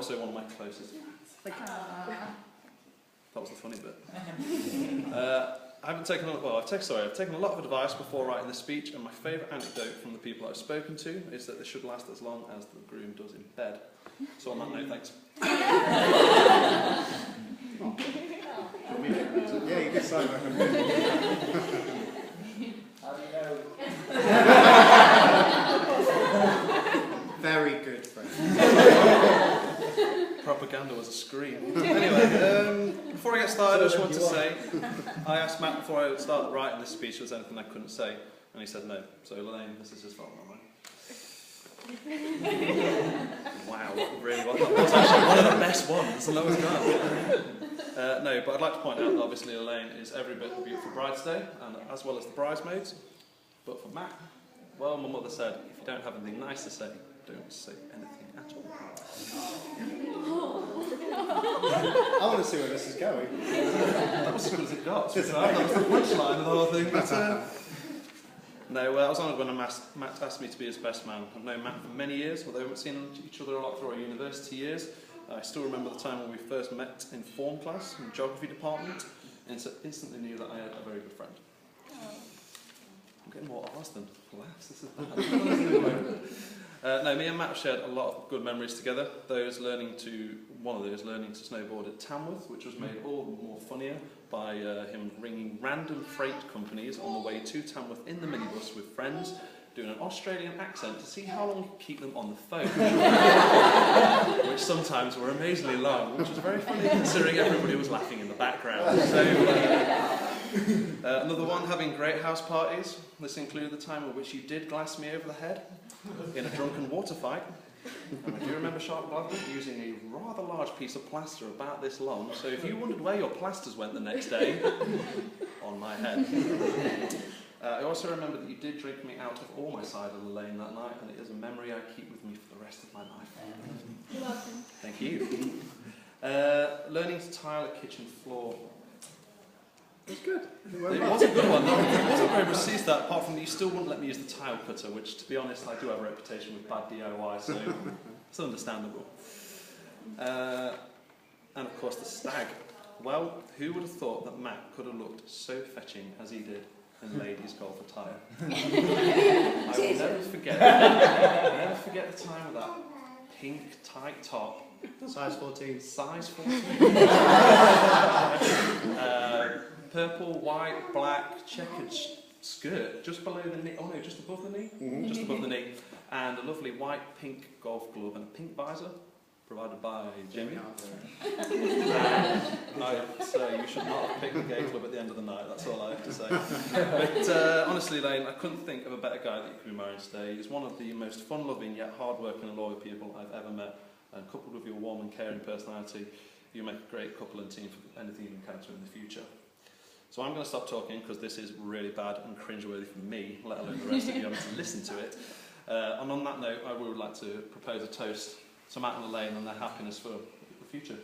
also one of my closest friends. That was the funny bit. I've taken a lot of advice before writing this speech, and my favourite anecdote from the people I've spoken to is that they should last as long as the groom does in bed. So on that note, thanks. Yeah, you could sign that. How do you know? Very good, friend. Propaganda was a scream. Anyway, before I get started, I just want to say, I asked Matt before I started writing this speech if there was anything I couldn't say, and he said no. So Lalaine, this is his fault, not mine. Wow, that was actually one of the best ones, and that was gone. No, but I'd like to point out that obviously Lalaine is every bit the beautiful bride today, and as well as the bridesmaids. But for Matt, well, my mother said, if you don't have anything nice to say, don't say anything at all. I want to see where this is going. That was as good as it got. That was the punchline of the whole thing. But, no, I was honoured when Matt asked me to be his best man. I've known Matt for many years, although we haven't seen each other a lot through our university years. I still remember the time when we first met in form class in the geography department, and so instantly knew that I had a very good friend. I'm getting more R's than laughs. This is bad. No, me and Matt shared a lot of good memories together. One of those learning to snowboard at Tamworth, which was made all the more funnier by him ringing random freight companies on the way to Tamworth in the minibus with friends, doing an Australian accent to see how long he could keep them on the phone, which sometimes were amazingly long, which was very funny considering everybody was laughing in the background. So, another one, having great house parties. This included the time in which you did glass me over the head in a drunken water fight. And I do remember Sharp Gladwin using a rather large piece of plaster about this long, so if you wondered where your plasters went the next day, on my head. I also remember that you did drink me out of all my cider, Lalaine, that night, and it is a memory I keep with me for the rest of my life. You're welcome. Thank you. Learning to tile a kitchen floor. It's good. It was a good one. It wasn't very precise, that, apart from that you still wouldn't let me use the tile cutter, which, to be honest, I do have a reputation with bad DIY, so it's understandable. And of course, the stag. Well, who would have thought that Matt could have looked so fetching as he did in ladies' golf attire? I will never forget the time of that pink tight top. Size 14. Size 14. Purple, white, black, checkered skirt just below the knee. Oh no, just above the knee? Mm-hmm. Just above the knee. And a lovely white pink golf glove and a pink visor provided by Jimmy. So you should not have picked the gay club at the end of the night, that's all I have to say. But honestly, Lane, I couldn't think of a better guy that you could be married today. He's one of the most fun-loving yet hard-working and loyal people I've ever met. And coupled with your warm and caring personality, you make a great couple and team for anything you encounter in the future. So I'm going to stop talking because this is really bad and cringeworthy for me, let alone the rest of you having to listen to it. And on that note, I would like to propose a toast to Matt and Lalaine and their happiness for the future.